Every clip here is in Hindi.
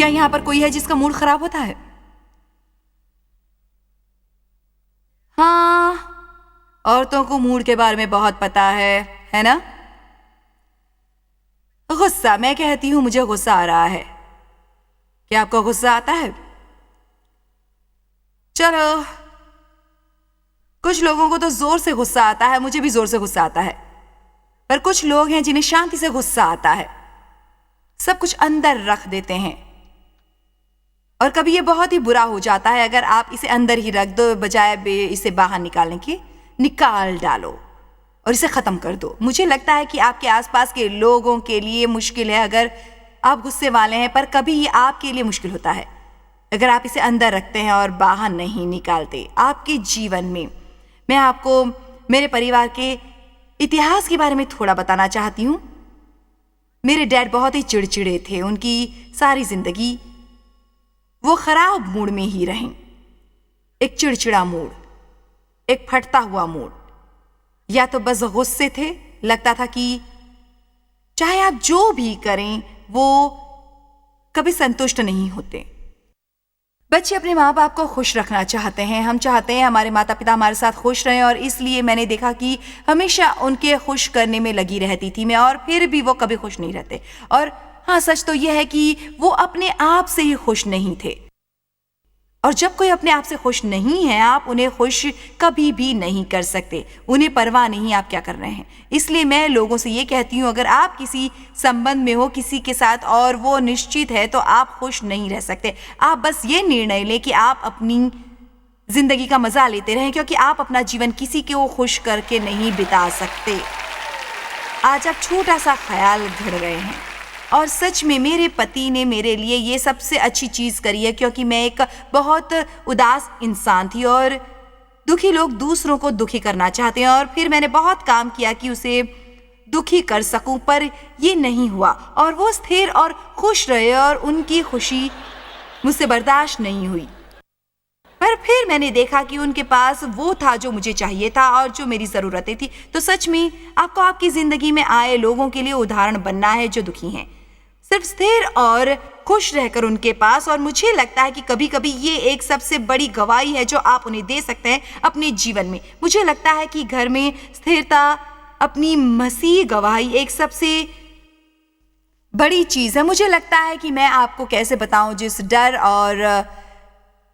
क्या यहाँ पर कोई है जिसका मूड खराब होता है? हाँ, औरतों को मूड के बारे में बहुत पता है ना? गुस्सा, मैं कहती हूँ मुझे गुस्सा आ रहा है। क्या आपको गुस्सा आता है? चलो, कुछ लोगों को तो जोर से गुस्सा आता है, मुझे भी जोर से गुस्सा आता है। पर कुछ लोग हैं जिन्हें शांति से गुस्सा आता है, सब कुछ अंदर रख देते हैं। और कभी ये बहुत ही बुरा हो जाता है अगर आप इसे अंदर ही रख दो बजाय इसे बाहर निकालने के। निकाल डालो और इसे खत्म कर दो। मुझे लगता है कि आपके आसपास के लोगों के लिए मुश्किल है अगर आप गुस्से वाले हैं, पर कभी ये आपके लिए मुश्किल होता है अगर आप इसे अंदर रखते हैं और बाहर नहीं निकालते। आपके जीवन में मैं आपको मेरे परिवार के इतिहास के बारे में थोड़ा बताना चाहती हूँ। मेरे डैड बहुत ही चिड़चिड़े थे। उनकी सारी जिंदगी वो खराब मूड में ही रहे। एक चिड़चिड़ा मूड, एक फटता हुआ मूड, या तो बस गुस्से थे। लगता था कि चाहे आप जो भी करें वो कभी संतुष्ट नहीं होते। बच्चे अपने माँ बाप को खुश रखना चाहते हैं। हम चाहते हैं हमारे माता पिता हमारे साथ खुश रहें, और इसलिए मैंने देखा कि हमेशा उनके खुश करने में लगी रहती थी मैं, और फिर भी वो कभी खुश नहीं रहते। और हाँ, सच तो यह है कि वो अपने आप से ही खुश नहीं थे। और जब कोई अपने आप से खुश नहीं है, आप उन्हें खुश कभी भी नहीं कर सकते। उन्हें परवाह नहीं आप क्या कर रहे हैं। इसलिए मैं लोगों से ये कहती हूँ, अगर आप किसी संबंध में हो किसी के साथ और वो निश्चित है, तो आप खुश नहीं रह सकते। आप बस ये निर्णय लें कि आप अपनी जिंदगी का मजा लेते रहें, क्योंकि आप अपना जीवन किसी को खुश करके नहीं बिता सकते। आज आप छोटा सा ख्याल घड़ रहे हैं, और सच में मेरे पति ने मेरे लिए ये सबसे अच्छी चीज़ करी है, क्योंकि मैं एक बहुत उदास इंसान थी और दुखी लोग दूसरों को दुखी करना चाहते हैं। और फिर मैंने बहुत काम किया कि उसे दुखी कर सकूं, पर ये नहीं हुआ, और वो स्थिर और खुश रहे, और उनकी खुशी मुझसे बर्दाश्त नहीं हुई। पर फिर मैंने देखा कि उनके पास वो था जो मुझे चाहिए था और जो मेरी ज़रूरतें थी। तो सच में आपको आपकी ज़िंदगी में आए लोगों के लिए उदाहरण बनना है जो दुखी हैं, सिर्फ स्थिर और खुश रहकर उनके पास। और मुझे लगता है कि कभी कभी ये एक सबसे बड़ी गवाही है जो आप उन्हें दे सकते हैं अपने जीवन में। मुझे लगता है कि घर में स्थिरता, अपनी मसीह गवाही एक सबसे बड़ी चीज़ है। मुझे लगता है कि मैं आपको कैसे बताऊं, जिस डर और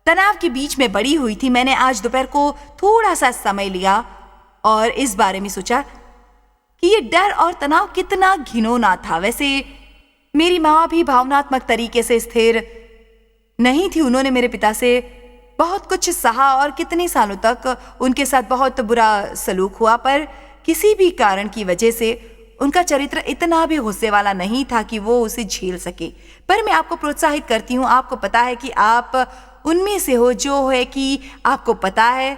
तनाव के बीच में बड़ी हुई थी, मैंने आज दोपहर को थोड़ा सा समय लिया और इस बारे में सोचा कि ये डर और तनाव कितना घिनौना था। वैसे मेरी माँ भी भावनात्मक तरीके से स्थिर नहीं थी। उन्होंने मेरे पिता से बहुत कुछ सहा और कितने सालों तक उनके साथ बहुत बुरा सलूक हुआ, पर किसी भी कारण की वजह से उनका चरित्र इतना भी गुस्से वाला नहीं था कि वो उसे झेल सके। पर मैं आपको प्रोत्साहित करती हूँ, आपको पता है कि आप उनमें से हो जो है कि आपको पता है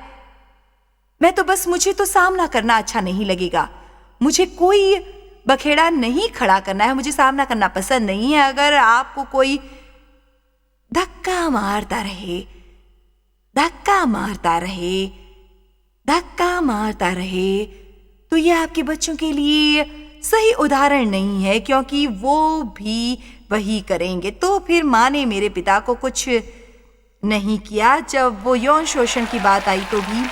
मुझे तो सामना करना अच्छा नहीं लगेगा, मुझे कोई बखेड़ा नहीं खड़ा करना है, मुझे सामना करना पसंद नहीं है। अगर आपको कोई धक्का मारता रहे, धक्का मारता रहे, धक्का मारता रहे, तो यह आपके बच्चों के लिए सही उदाहरण नहीं है, क्योंकि वो भी वही करेंगे। तो फिर माँ ने मेरे पिता को कुछ नहीं किया जब वो यौन शोषण की बात आई तो भी,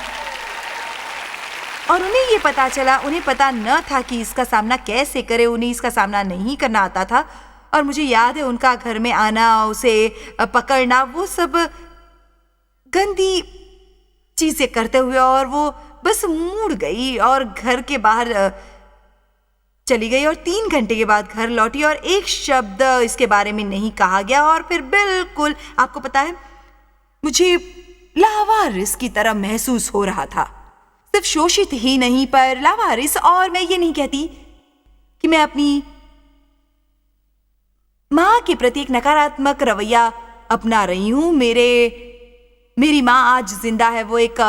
और उन्हें ये पता चला, उन्हें पता न था कि इसका सामना कैसे करे, उन्हें इसका सामना नहीं करना आता था। और मुझे याद है उनका घर में आना, उसे पकड़ना, वो सब गंदी चीजें करते हुए, और वो बस मुड़ गई और घर के बाहर चली गई, और 3 घंटे के बाद घर लौटी और एक शब्द इसके बारे में नहीं कहा गया। और फिर बिल्कुल आपको पता है, मुझे लावारिस की तरह महसूस हो रहा था, सिर्फ शोषित ही नहीं पर लावारिस। और मैं ये नहीं कहती कि मैं अपनी माँ के प्रति एक नकारात्मक रवैया अपना रही हूं। मेरी माँ आज जिंदा है, वो एक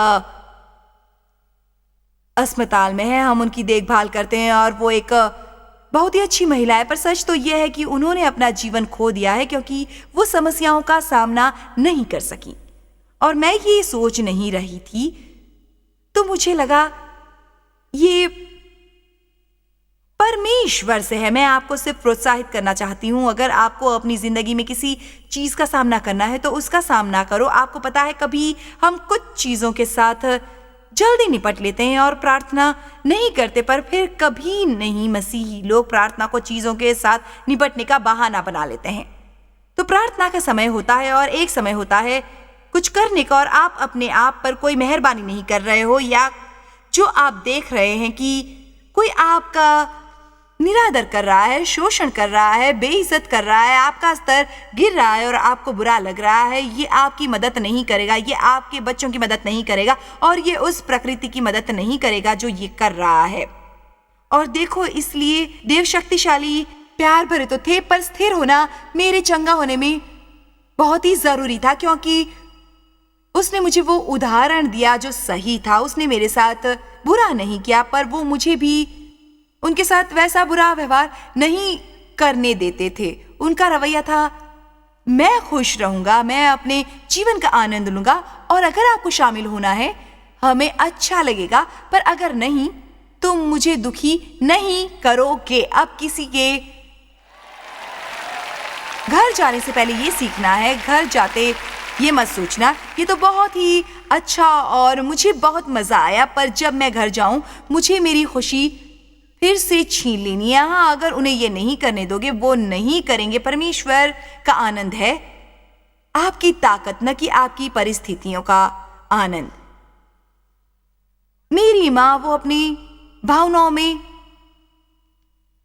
अस्पताल में है, हम उनकी देखभाल करते हैं, और वो एक बहुत ही अच्छी महिला है। पर सच तो यह है कि उन्होंने अपना जीवन खो दिया है क्योंकि वो समस्याओं का सामना नहीं कर सकी। और मैं ये सोच नहीं रही थी, तो मुझे लगा ये परमेश्वर से है। मैं आपको सिर्फ प्रोत्साहित करना चाहती हूँ, अगर आपको अपनी जिंदगी में किसी चीज का सामना करना है तो उसका सामना करो। आपको पता है, कभी हम कुछ चीजों के साथ जल्दी निपट लेते हैं और प्रार्थना नहीं करते, पर फिर कभी नहीं। मसीही लोग प्रार्थना को चीजों के साथ निपटने का बहाना बना लेते हैं। तो प्रार्थना का समय होता है और एक समय होता है कुछ करने का, और आप अपने आप पर कोई मेहरबानी नहीं कर रहे हो, या जो आप देख रहे हैं कि कोई आपका निरादर कर रहा है, शोषण कर रहा है, बेइज्जत कर रहा है, आपका स्तर गिर रहा है और आपको बुरा लग रहा है। ये आपकी मदद नहीं करेगा, ये आपके बच्चों की मदद नहीं करेगा, और ये उस प्रकृति की मदद नहीं करेगा जो ये कर रहा है। और देखो, इसलिए देव शक्तिशाली, प्यार भरे तो थे, पर स्थिर होना मेरे चंगा होने में बहुत ही जरूरी था, क्योंकि उसने मुझे वो उदाहरण दिया जो सही था। उसने मेरे साथ बुरा नहीं किया, पर वो मुझे भी उनके साथ वैसा बुरा व्यवहार नहीं करने देते थे। उनका रवैया था, मैं खुश रहूंगा, मैं अपने जीवन का आनंद लूंगा, और अगर आपको शामिल होना है हमें अच्छा लगेगा, पर अगर नहीं तुम मुझे दुखी नहीं करोगे। अब किसी के घर जाने से पहले ये सीखना है, घर जाते ये मत सोचना ये तो बहुत ही अच्छा और मुझे बहुत मजा आया, पर जब मैं घर जाऊं मुझे मेरी खुशी फिर से छीन लेनी है। हाँ, अगर उन्हें ये नहीं करने दोगे, वो नहीं करेंगे। परमेश्वर का आनंद है आपकी ताकत, न कि आपकी परिस्थितियों का आनंद। मेरी माँ, वो अपनी भावनाओं में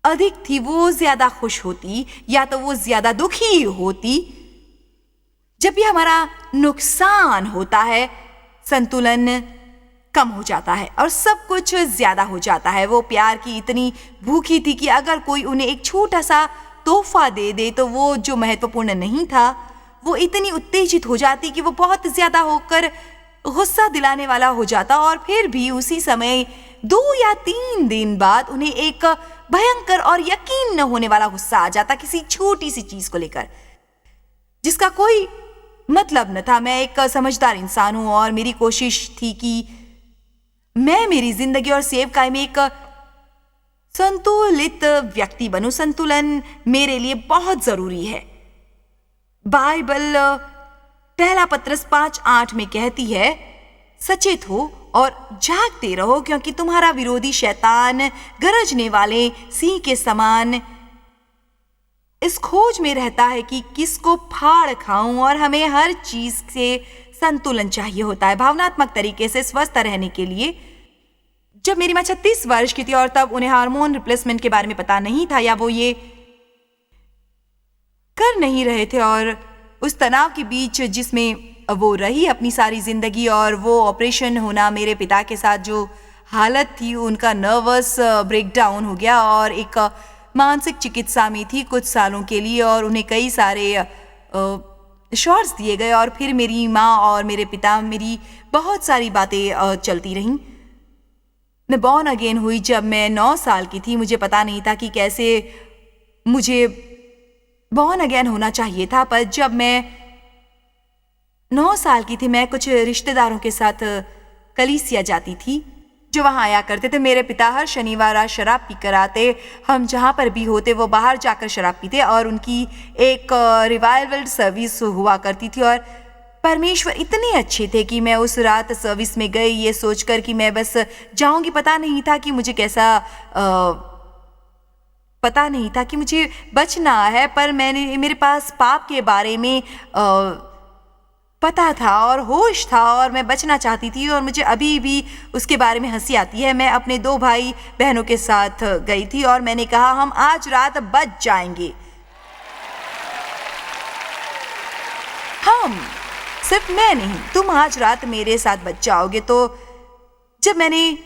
अधिक थी। वो ज्यादा खुश होती या तो वो ज्यादा दुखी होती। जब भी हमारा नुकसान होता है, संतुलन कम हो जाता है और सब कुछ ज्यादा हो जाता है। वो प्यार की इतनी भूखी थी कि अगर कोई उन्हें एक छोटा सा तोहफा दे दे तो वो जो महत्वपूर्ण नहीं था, वो इतनी उत्तेजित हो जाती कि वो बहुत ज्यादा होकर गुस्सा दिलाने वाला हो जाता, और फिर भी उसी समय 2 या 3 दिन बाद उन्हें एक भयंकर और यकीन न होने वाला गुस्सा आ जाता किसी छोटी सी चीज को लेकर, जिसका कोई मतलब न था। मैं एक समझदार इंसान हूं और मेरी कोशिश थी कि मैं मेरी जिंदगी और सेवकाई में एक संतुलित व्यक्ति बनूं। संतुलन मेरे लिए बहुत जरूरी है। बाइबल पहला पत्रस 5:8 में कहती है, सचेत हो और जागते रहो, क्योंकि तुम्हारा विरोधी शैतान गरजने वाले सिंह के समान इस खोज में रहता है कि किसको फाड़ खाऊं। और हमें हर चीज से संतुलन चाहिए होता है भावनात्मक तरीके से स्वस्थ रहने के लिए। जब मेरी माँ 36 वर्ष की थी और तब उन्हें हार्मोन रिप्लेसमेंट के बारे में पता नहीं था, या वो ये कर नहीं रहे थे, और उस तनाव के बीच जिसमें वो रही अपनी सारी जिंदगी, और वो ऑपरेशन होना, मेरे पिता के साथ जो हालत थी, उनका नर्वस ब्रेकडाउन हो गया और एक मानसिक चिकित्सा में थी कुछ सालों के लिए, और उन्हें कई सारे शॉट्स दिए गए। और फिर मेरी माँ और मेरे पिता, मेरी बहुत सारी बातें चलती रहीं। मैं बॉर्न अगेन हुई जब मैं 9 साल की थी। मुझे पता नहीं था कि कैसे मुझे बॉर्न अगेन होना चाहिए था, पर जब मैं 9 साल की थी, मैं कुछ रिश्तेदारों के साथ कलीसिया जाती थी जो वहां आया करते थे। मेरे पिता हर शनिवार रात शराब पी कर आते। हम जहां पर भी होते वो बाहर जाकर शराब पीते, और उनकी एक रिवाइवल सर्विस हुआ करती थी। और परमेश्वर इतने अच्छे थे कि मैं उस रात सर्विस में गई ये सोचकर कि मैं बस जाऊंगी। पता नहीं था कि मुझे पता नहीं था कि मुझे बचना है, पर मेरे पास पाप के बारे में पता था और होश था, और मैं बचना चाहती थी। और मुझे अभी भी उसके बारे में हंसी आती है। मैं अपने 2 भाई बहनों के साथ गई थी और मैंने कहा, हम आज रात बच जाएंगे। हम, सिर्फ मैं नहीं, तुम आज रात मेरे साथ बच जाओगे। तो जब मैंने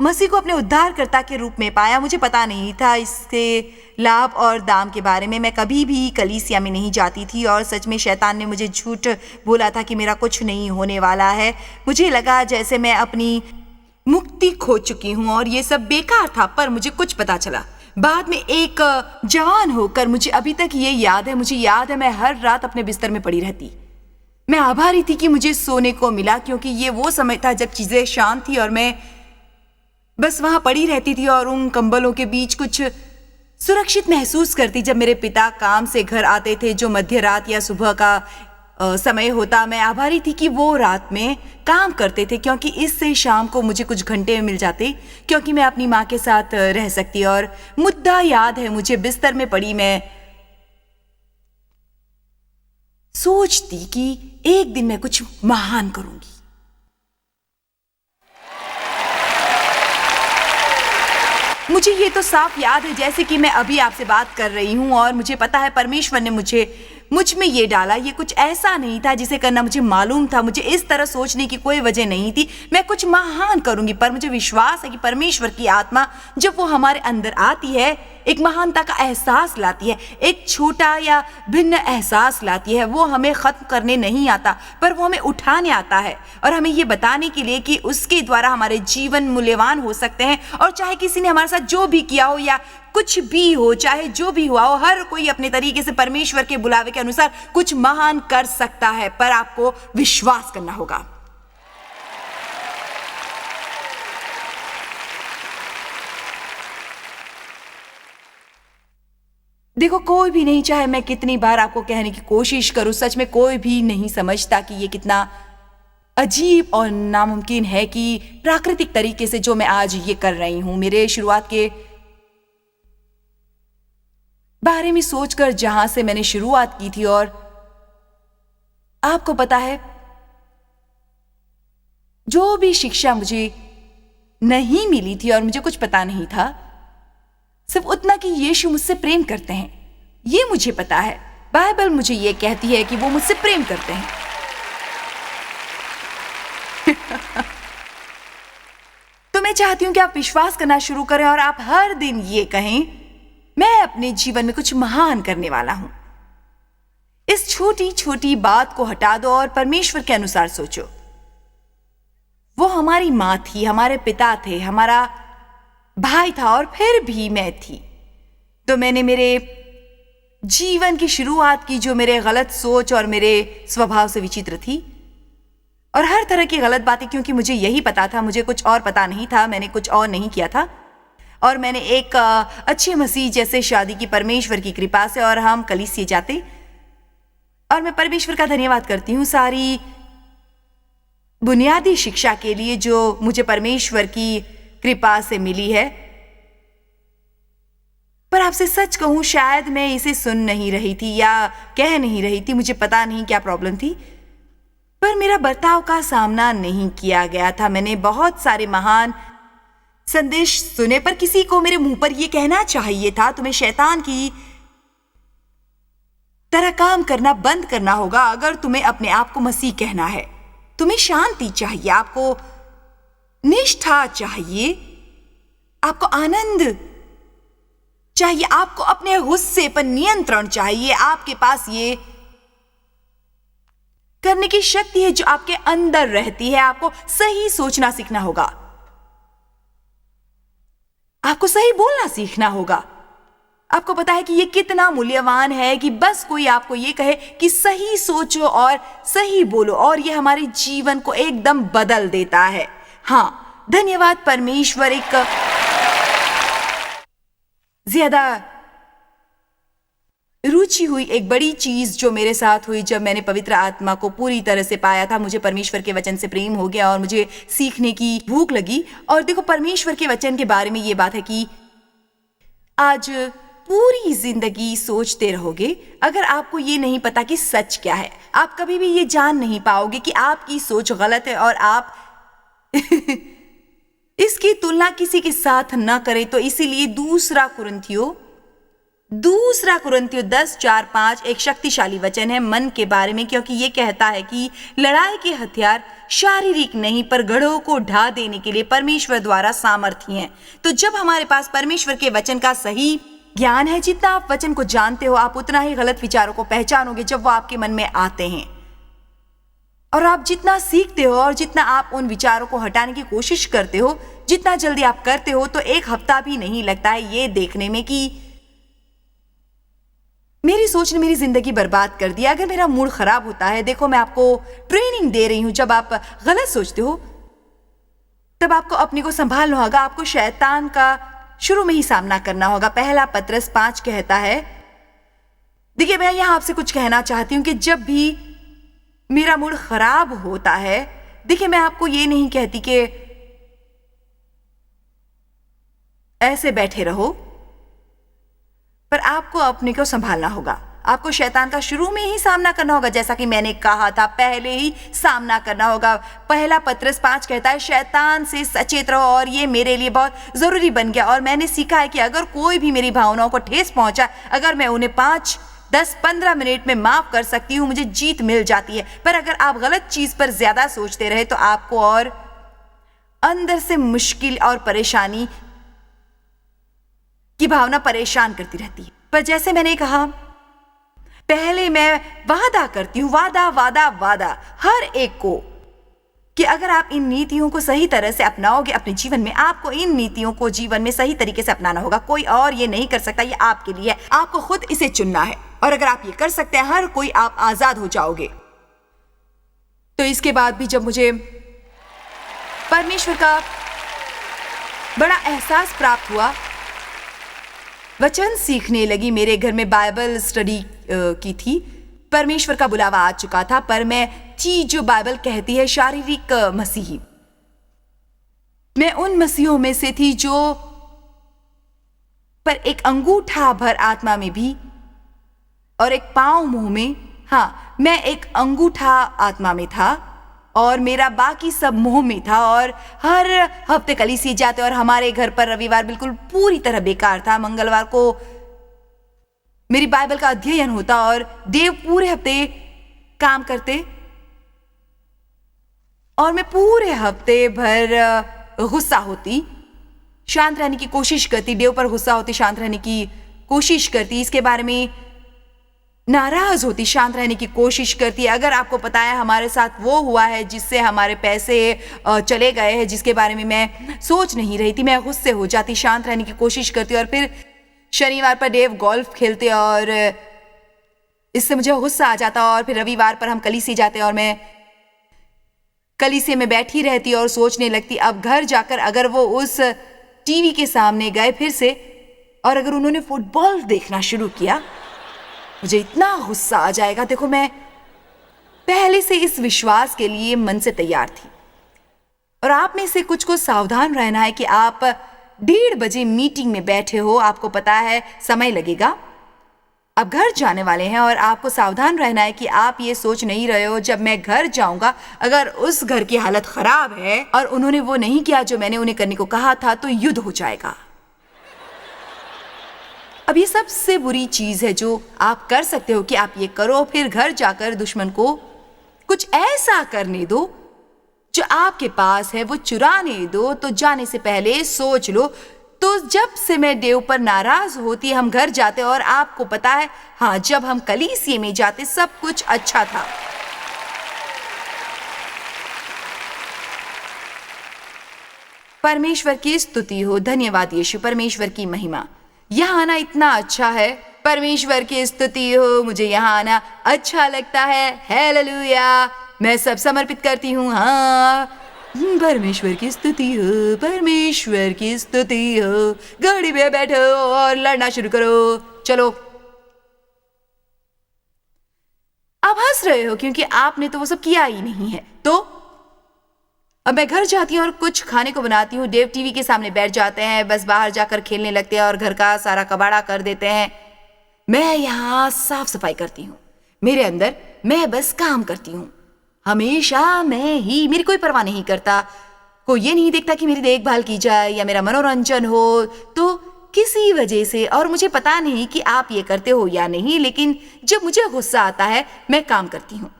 मसीह को अपने उद्धारकर्ता के रूप में पाया, मुझे पता नहीं था इसके लाभ और दाम के बारे में। मैं कभी भी कलीसिया में नहीं जाती थी, और सच में शैतान ने मुझे झूठ बोला था कि मेरा कुछ नहीं होने वाला है। मुझे लगा जैसे मैं अपनी मुक्ति खो चुकी हूँ और ये सब बेकार था, पर मुझे कुछ पता चला बाद में। एक जवान होकर मुझे अभी तक ये याद है, मुझे याद है मैं हर रात अपने बिस्तर में पड़ी रहती। मैं आभारी थी कि मुझे सोने को मिला, क्योंकि ये वो समय था जब चीजें शांत थी और मैं बस वहां पड़ी रहती थी और उन कंबलों के बीच कुछ सुरक्षित महसूस करती। जब मेरे पिता काम से घर आते थे, जो मध्य रात या सुबह का समय होता, मैं आभारी थी कि वो रात में काम करते थे, क्योंकि इससे शाम को मुझे कुछ घंटे मिल जाते, क्योंकि मैं अपनी माँ के साथ रह सकती। और मुद्दा याद है मुझे, बिस्तर में पड़ी मैं सोचती कि एक दिन मैं कुछ महान करूंगी। मुझे ये तो साफ याद है जैसे कि मैं अभी आपसे बात कर रही हूं, और मुझे पता है परमेश्वर ने मुझ में ये डाला। ये कुछ ऐसा नहीं था जिसे करना मुझे मालूम था। मुझे इस तरह सोचने की कोई वजह नहीं थी। मैं कुछ महान करूंगी, पर मुझे विश्वास है कि परमेश्वर की आत्मा जब वो हमारे अंदर आती है, एक महानता का एहसास लाती है, एक छोटा या भिन्न एहसास लाती है। वो हमें खत्म करने नहीं आता, पर वो हमें उठाने आता है, और हमें ये बताने के लिए कि उसके द्वारा हमारे जीवन मूल्यवान हो सकते हैं। और चाहे किसी ने हमारे साथ जो भी किया हो या कुछ भी हो, चाहे जो भी हुआ हो, हर कोई अपने तरीके से परमेश्वर के बुलावे के अनुसार कुछ महान कर सकता है, पर आपको विश्वास करना होगा। देखो, कोई भी नहीं, चाहे मैं कितनी बार आपको कहने की कोशिश करूं, सच में कोई भी नहीं समझता कि ये कितना अजीब और नामुमकिन है कि प्राकृतिक तरीके से जो मैं आज ये कर रही हूं, मेरे शुरुआत के बारे में सोचकर जहां से मैंने शुरुआत की थी। और आपको पता है, जो भी शिक्षा मुझे नहीं मिली थी और मुझे कुछ पता नहीं था, सिर्फ उतना कि यीशु मुझसे प्रेम करते हैं, ये मुझे पता है। बाइबल मुझे ये कहती है कि वो मुझसे प्रेम करते हैं। तो मैं चाहती हूं कि आप विश्वास करना शुरू करें और आप हर दिन ये कहें, मैं अपने जीवन में कुछ महान करने वाला हूं। इस छोटी छोटी बात को हटा दो और परमेश्वर के अनुसार सोचो। वो हमारी मां थी, हमारे पिता थे, हमारा भाई था, और फिर भी मैं थी। तो मैंने मेरे जीवन की शुरुआत की जो मेरे गलत सोच और मेरे स्वभाव से विचित्र थी, और हर तरह की गलत बातें, क्योंकि मुझे यही पता था, मुझे कुछ और पता नहीं था, मैंने कुछ और नहीं किया था। और मैंने एक अच्छे मसीह जैसे शादी की परमेश्वर की कृपा से, और हम कलीसिया जाते, और मैं परमेश्वर का धन्यवाद करती हूँ सारी बुनियादी शिक्षा के लिए जो मुझे परमेश्वर की कृपा से मिली है। पर आपसे सच कहूं, शायद मैं इसे सुन नहीं रही थी या कह नहीं रही थी, मुझे पता नहीं क्या प्रॉब्लम थी, पर मेरा बर्ताव का सामना नहीं किया गया था। मैंने बहुत सारे महान संदेश सुने, पर किसी को मेरे मुंह पर यह कहना चाहिए था, तुम्हें शैतान की तरह काम करना बंद करना होगा अगर तुम्हें अपने आप को मसीह कहना है। तुम्हें शांति चाहिए, आपको निष्ठा चाहिए, आपको आनंद चाहिए, आपको अपने गुस्से पर नियंत्रण चाहिए। आपके पास ये करने की शक्ति है जो आपके अंदर रहती है। आपको सही सोचना सीखना होगा, आपको सही बोलना सीखना होगा। आपको पता है कि ये कितना मूल्यवान है कि बस कोई आपको ये कहे कि सही सोचो और सही बोलो, और ये हमारे जीवन को एकदम बदल देता है। हाँ, धन्यवाद परमेश्वर। एक ज्यादा रुचि हुई एक बड़ी चीज जो मेरे साथ हुई जब मैंने पवित्र आत्मा को पूरी तरह से पाया था। मुझे परमेश्वर के वचन से प्रेम हो गया और मुझे सीखने की भूख लगी। और देखो, परमेश्वर के वचन के बारे में ये बात है कि आज पूरी जिंदगी सोचते रहोगे, अगर आपको ये नहीं पता कि सच क्या है, आप कभी भी ये जान नहीं पाओगे कि आपकी सोच गलत है और आप इसकी तुलना किसी के साथ न करें। तो इसीलिए दूसरा कुरिन्थियों 10:4-5 एक शक्तिशाली वचन है मन के बारे में, क्योंकि ये कहता है कि लड़ाई के हथियार शारीरिक नहीं पर गढ़ों को ढा देने के लिए परमेश्वर द्वारा सामर्थ्य हैं। तो जब हमारे पास परमेश्वर के वचन का सही ज्ञान है, जितना आप वचन को जानते हो, आप उतना ही गलत विचारों को पहचानोगे जब वो आपके मन में आते हैं। और आप जितना सीखते हो और जितना आप उन विचारों को हटाने की कोशिश करते हो, जितना जल्दी आप करते हो, तो एक हफ्ता भी नहीं लगता है ये देखने में कि मेरी सोच ने मेरी जिंदगी बर्बाद कर दिया। अगर मेरा मूड खराब होता है, देखो मैं आपको ट्रेनिंग दे रही हूं, जब आप गलत सोचते हो तब आपको अपने को संभालना होगा, आपको शैतान का शुरू में ही सामना करना होगा। पहला पतरस 5 कहता है, देखिए मैं यहां आपसे कुछ कहना चाहती हूं कि जब भी मेरा मूड खराब होता है, देखिए मैं आपको ये नहीं कहती कि ऐसे बैठे रहो, पर आपको अपने को संभालना होगा। आपको शैतान का शुरू में ही सामना करना होगा, जैसा कि मैंने कहा था, पहले ही सामना करना होगा। पहला पतरस 5 कहता है, शैतान से सचेत रहो। और ये मेरे लिए बहुत जरूरी बन गया। और मैंने सीखा है कि अगर कोई भी मेरी भावनाओं को ठेस पहुंचा, अगर मैं उन्हें 5, 10, 15 मिनट में माफ कर सकती हूँ, मुझे जीत मिल जाती है। पर अगर आप गलत चीज पर ज्यादा सोचते रहे तो आपको और अंदर से मुश्किल और परेशानी की भावना परेशान करती रहती है। पर जैसे मैंने कहा, पहले मैं वादा करती हूं, वादा हर एक को, कि अगर आप इन नीतियों को सही तरह से अपनाओगे अपने जीवन में, आपको इन नीतियों को जीवन में सही तरीके से अपनाना होगा। कोई और ये नहीं कर सकता, ये आपके लिए है। आपको खुद इसे चुनना है। और अगर आप ये कर सकते हैं, हर कोई, आप आजाद हो जाओगे। तो इसके बाद भी जब मुझे परमेश्वर का बड़ा एहसास प्राप्त हुआ, वचन सीखने लगी, मेरे घर में बाइबल स्टडी की थी, परमेश्वर का बुलावा आ चुका था। पर मैं थी जो बाइबल कहती है शारीरिक मसीही। मैं उन मसीहों में से थी जो पर एक अंगूठा भर आत्मा में भी और एक पांव मुंह में। हाँ, मैं एक अंगूठा आत्मा में था और मेरा बाकी सब मुंह में था। और हर हफ्ते कलीसिया जाते और हमारे घर पर रविवार बिल्कुल पूरी तरह बेकार था। मंगलवार को मेरी बाइबल का अध्ययन होता और देव पूरे हफ्ते काम करते और मैं पूरे हफ्ते भर गुस्सा होती, शांत रहने की कोशिश करती, देव पर गुस्सा होती, शांत रहने की कोशिश करती, इसके बारे में नाराज होती, शांत रहने की कोशिश करती। अगर आपको पता है हमारे साथ वो हुआ है जिससे हमारे पैसे चले गए हैं, जिसके बारे में मैं सोच नहीं रही थी, मैं गुस्से हो जाती, शांत रहने की कोशिश करती। और फिर शनिवार पर देव गोल्फ खेलते और इससे मुझे गुस्सा आ जाता। और फिर रविवार पर हम कलीसिया जाते और मैं कलीसिया में बैठी रहती और सोचने लगती, अब घर जाकर अगर वो उस टीवी के सामने गए फिर से और अगर उन्होंने फुटबॉल देखना शुरू किया, मुझे इतना गुस्सा आ जाएगा। देखो, मैं पहले से इस विश्वास के लिए मन से तैयार थी। और आप में से कुछ को सावधान रहना है कि आप 1:30 बजे मीटिंग में बैठे हो, आपको पता है समय लगेगा, अब घर जाने वाले हैं और आपको सावधान रहना है कि आप ये सोच नहीं रहे हो जब मैं घर जाऊंगा, अगर उस घर की हालत खराब है और उन्होंने वो नहीं किया जो मैंने उन्हें करने को कहा था, तो युद्ध हो जाएगा। अब ये सबसे बुरी चीज है जो आप कर सकते हो कि आप ये करो, फिर घर जाकर दुश्मन को कुछ ऐसा करने दो जो आपके पास है, वो चुराने दो। तो जाने से पहले सोच लो। तो जब से मैं देव पर नाराज होती, हम घर जाते और आपको पता है, हाँ, जब हम कलीसिया में जाते सब कुछ अच्छा था। परमेश्वर की स्तुति हो, धन्यवाद यीशु, परमेश्वर की महिमा। यहाँ आना इतना अच्छा है, परमेश्वर की स्तुति हो, मुझे यहाँ आना अच्छा लगता है। हालेलुया, मैं सब समर्पित करती हूँ। हाँ, परमेश्वर की स्तुति हो, परमेश्वर की स्तुति हो। गाड़ी में बैठो और लड़ना शुरू करो। चलो, आप हंस रहे हो क्योंकि आपने तो वो सब किया ही नहीं है। तो अब मैं घर जाती हूँ और कुछ खाने को बनाती हूँ। देव टीवी के सामने बैठ जाते हैं, बस बाहर जाकर खेलने लगते हैं और घर का सारा कबाड़ा कर देते हैं। मैं यहाँ साफ सफाई करती हूँ, मेरे अंदर मैं बस काम करती हूँ। हमेशा मैं ही, मेरी कोई परवाह नहीं करता, कोई ये नहीं देखता कि मेरी देखभाल की जाए या मेरा मनोरंजन हो। तो किसी वजह से, और मुझे पता नहीं कि आप ये करते हो या नहीं, लेकिन जब मुझे गुस्सा आता है मैं काम करती हूँ।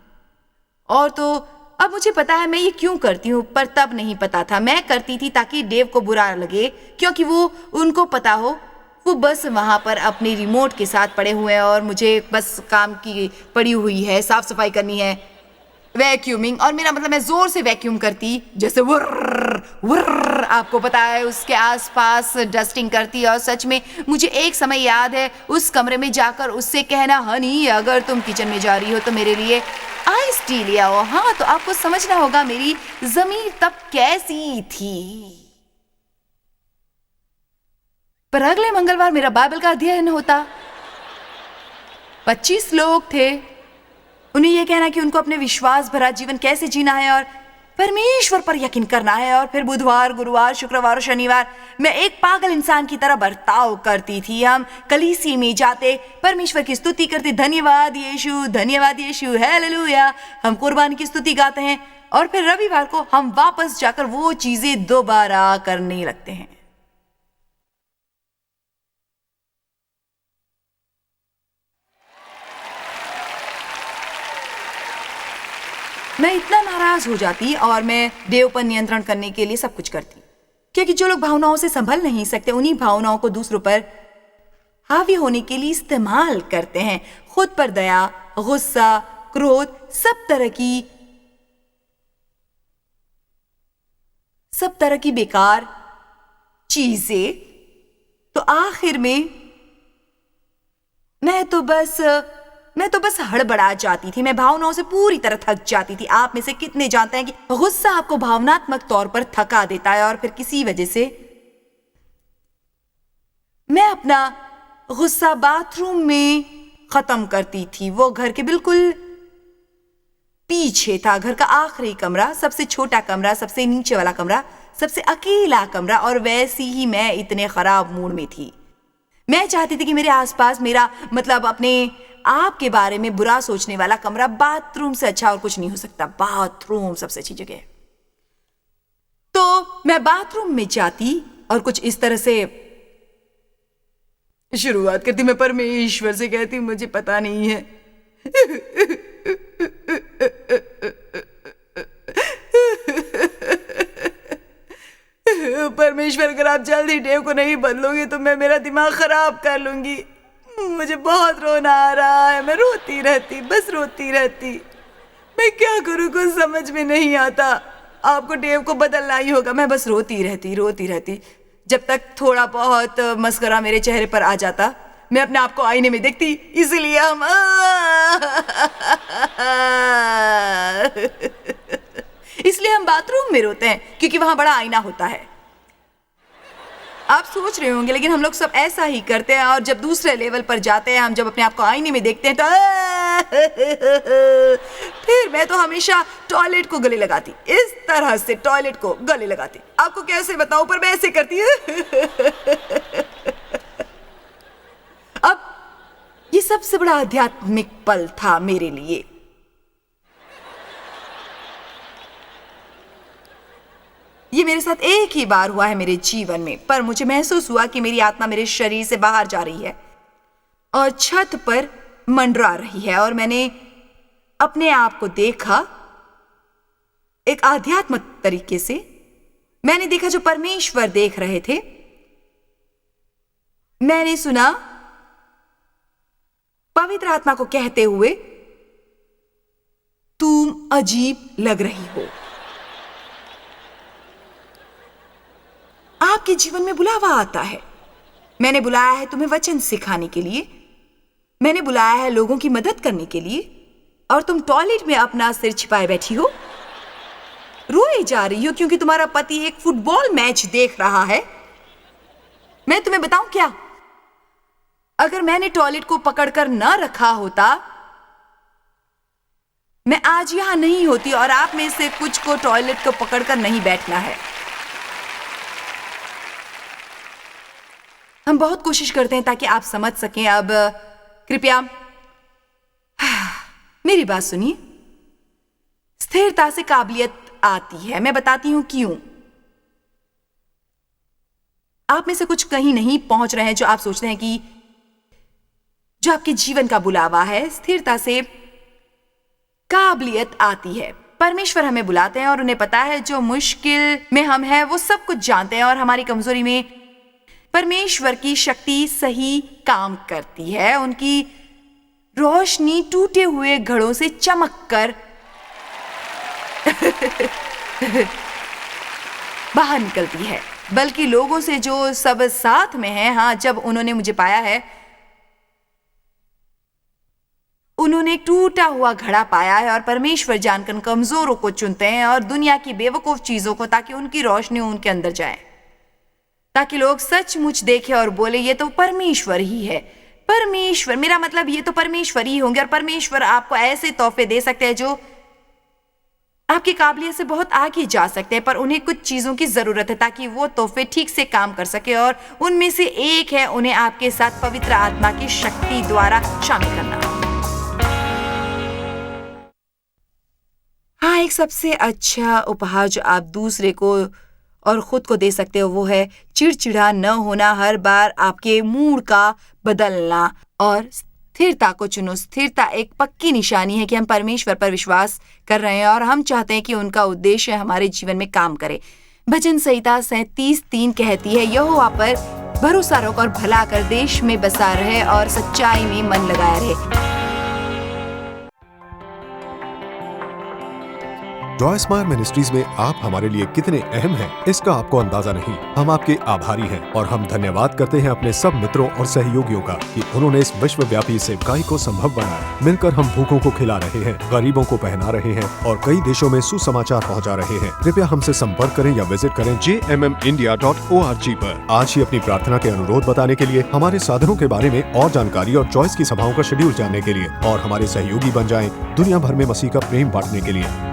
और तो अब मुझे पता है मैं ये क्यों करती हूँ, पर तब नहीं पता था। मैं करती थी ताकि देव को बुरा लगे, क्योंकि वो उनको पता हो वो बस वहाँ पर अपने रिमोट के साथ पड़े हुए हैं और मुझे बस काम की पड़ी हुई है, साफ सफाई करनी है। वैक्यूमिंग, और मेरा मतलब मैं जोर से वैक्यूम करती, जैसे वुर्र वुर्र, आपको पता है, उसके आसपास डस्टिंग करती। और सच में मुझे एक समय याद है उस कमरे में जाकर उससे कहना, हनी अगर तुम किचन में जा रही हो तो मेरे लिए आइस टी ले आओ। हाँ, तो आपको समझना होगा मेरी जमीर तब कैसी थी। पर अगले मंगलवार मेरा बाइबल का अध्ययन होता। 25 लोग थे, उन्हें यह कहना कि उनको अपने विश्वास भरा जीवन कैसे जीना है और परमेश्वर पर यकीन करना है। और फिर बुधवार, गुरुवार, शुक्रवार और शनिवार मैं एक पागल इंसान की तरह बर्ताव करती थी। हम कलीसिया में जाते, परमेश्वर की स्तुति करते, धन्यवाद यीशु, हालेलुया, हम कुर्बानी की स्तुति गाते हैं। और फिर रविवार को हम वापस जाकर वो चीजें दोबारा करने लगते हैं। मैं इतना नाराज हो जाती और मैं देव पर नियंत्रण करने के लिए सब कुछ करती, क्योंकि जो लोग भावनाओं से संभल नहीं सकते उन्हीं भावनाओं को दूसरों पर हावी होने के लिए इस्तेमाल करते हैं। खुद पर दया, गुस्सा, क्रोध, सब तरह की बेकार चीजें। तो आखिर में मैं तो बस हड़बड़ा जाती थी। मैं भावनाओं से पूरी तरह थक जाती थी। आप में से कितने जानते हैं कि गुस्सा आपको भावनात्मक तौर पर थका देता है, और फिर किसी वजह से मैं अपना गुस्सा बाथरूम में खत्म करती थी। वो घर के बिल्कुल पीछे था, घर का आखिरी कमरा, सबसे छोटा कमरा, सबसे नीचे वाला कमरा, सबसे अकेला कमरा। और वैसी ही मैं इतने खराब मूड में थी। मैं चाहती थी कि मेरे आसपास, मेरा मतलब अपने आप के बारे में बुरा सोचने वाला कमरा बाथरूम से अच्छा और कुछ नहीं हो सकता। बाथरूम सबसे अच्छी जगह है। तो मैं बाथरूम में जाती और कुछ इस तरह से शुरुआत करती। मैं परमेश्वर से कहती, मुझे पता नहीं है, परमेश्वर अगर आप जल्दी डेव को नहीं बदलोगे तो मैं मेरा दिमाग खराब कर लूंगी। मुझे बहुत रोना आ रहा है। मैं रोती रहती, बस रोती रहती। मैं क्या करूं, कुछ समझ में नहीं आता। आपको डेव को बदलना ही होगा। मैं बस रोती रहती जब तक थोड़ा बहुत मस्करा मेरे चेहरे पर आ जाता। मैं अपने आप को आईने में देखती, इसलिए हम बाथरूम में रोते हैं, क्योंकि वहां बड़ा आईना होता है। आप सोच रहे होंगे, लेकिन हम लोग सब ऐसा ही करते हैं। और जब दूसरे लेवल पर जाते हैं, हम जब अपने आप को आईने में देखते हैं तो फिर मैं तो हमेशा टॉयलेट को गले लगाती, इस तरह से टॉयलेट को गले लगाती। आपको कैसे बताऊं, पर मैं ऐसे करती अब ये सबसे बड़ा आध्यात्मिक पल था मेरे लिए। ये मेरे साथ एक ही बार हुआ है मेरे जीवन में, पर मुझे महसूस हुआ कि मेरी आत्मा मेरे शरीर से बाहर जा रही है और छत पर मंडरा रही है। और मैंने अपने आप को देखा एक आध्यात्मिक तरीके से। मैंने देखा जो परमेश्वर देख रहे थे। मैंने सुना पवित्र आत्मा को कहते हुए, तुम अजीब लग रही हो। आपके जीवन में बुलावा आता है। मैंने बुलाया है तुम्हें वचन सिखाने के लिए, मैंने बुलाया है लोगों की मदद करने के लिए, और तुम टॉयलेट में अपना सिर छिपाए बैठी हो, रोए जा रही हो क्योंकि तुम्हारा पति एक फुटबॉल मैच देख रहा है। मैं तुम्हें बताऊं क्या, अगर मैंने टॉयलेट को पकड़कर न रखा होता, मैं आज यहां नहीं होती। और आप में से कुछ को टॉयलेट को पकड़कर नहीं बैठना है। हम बहुत कोशिश करते हैं ताकि आप समझ सकें। अब कृपया मेरी बात सुनिए। स्थिरता से काबिलियत आती है। मैं बताती हूं क्यों। आप में से कुछ कहीं नहीं पहुंच रहे हैं जो आप सोचते हैं कि जो आपके जीवन का बुलावा है। स्थिरता से काबिलियत आती है। परमेश्वर हमें बुलाते हैं और उन्हें पता है जो मुश्किल में हम हैं वो सब कुछ जानते हैं, और हमारी कमजोरी में परमेश्वर की शक्ति सही काम करती है। उनकी रोशनी टूटे हुए घड़ों से चमक कर बाहर निकलती है। बल्कि लोगों से जो सब साथ में है, हाँ, जब उन्होंने मुझे पाया है, उन्होंने एक टूटा हुआ घड़ा पाया है और परमेश्वर जानकर कमजोरों को चुनते हैं और दुनिया की बेवकूफ चीजों को, ताकि उनकी रोशनी उनके अंदर जाए, ताकि लोग सचमुच देखें और बोले ये तो परमेश्वर ही है। परमेश्वर, मेरा मतलब ये तो परमेश्वर ही होंगे। और परमेश्वर आपको ऐसे तोहफे दे सकते हैं जो आपकी काबिलियत से बहुत आगे जा सकते हैं, पर उन्हें कुछ चीजों की जरूरत है ताकि वो तोहफे ठीक से काम कर सके। और उनमें से एक है उन्हें आपके साथ पवित्र आत्मा की शक्ति द्वारा शामिल करना। हाँ, एक सबसे अच्छा उपहार जो आप दूसरे को और खुद को दे सकते हो वो है चिड़चिड़ा न होना, हर बार आपके मूड का बदलना और स्थिरता को चुनो। स्थिरता एक पक्की निशानी है कि हम परमेश्वर पर विश्वास कर रहे हैं और हम चाहते हैं कि उनका उद्देश्य हमारे जीवन में काम करे। भजन संहिता 37:3 कहती है, यहोवा पर भरोसा रख और भला कर, देश में बसा रहे और सच्चाई में मन लगाया रहे। जॉय स्माइल मिनिस्ट्रीज में आप हमारे लिए कितने अहम हैं, इसका आपको अंदाजा नहीं। हम आपके आभारी हैं और हम धन्यवाद करते हैं अपने सब मित्रों और सहयोगियों का कि उन्होंने इस विश्वव्यापी सेवकाई को संभव बनाया। मिलकर हम भूखों को खिला रहे हैं, गरीबों को पहना रहे हैं और कई देशों में सुसमाचार पहुंचा रहे हैं। कृपया हमसे संपर्क करें या विजिट करें jmmindia.org पर। आज ही अपनी प्रार्थना के अनुरोध बताने के लिए, हमारे साधनों के बारे में और जानकारी और जॉयस की सभाओं का शेड्यूल जानने के लिए और हमारे सहयोगी बन जाएं दुनिया भर में मसीह का प्रेम बांटने के लिए।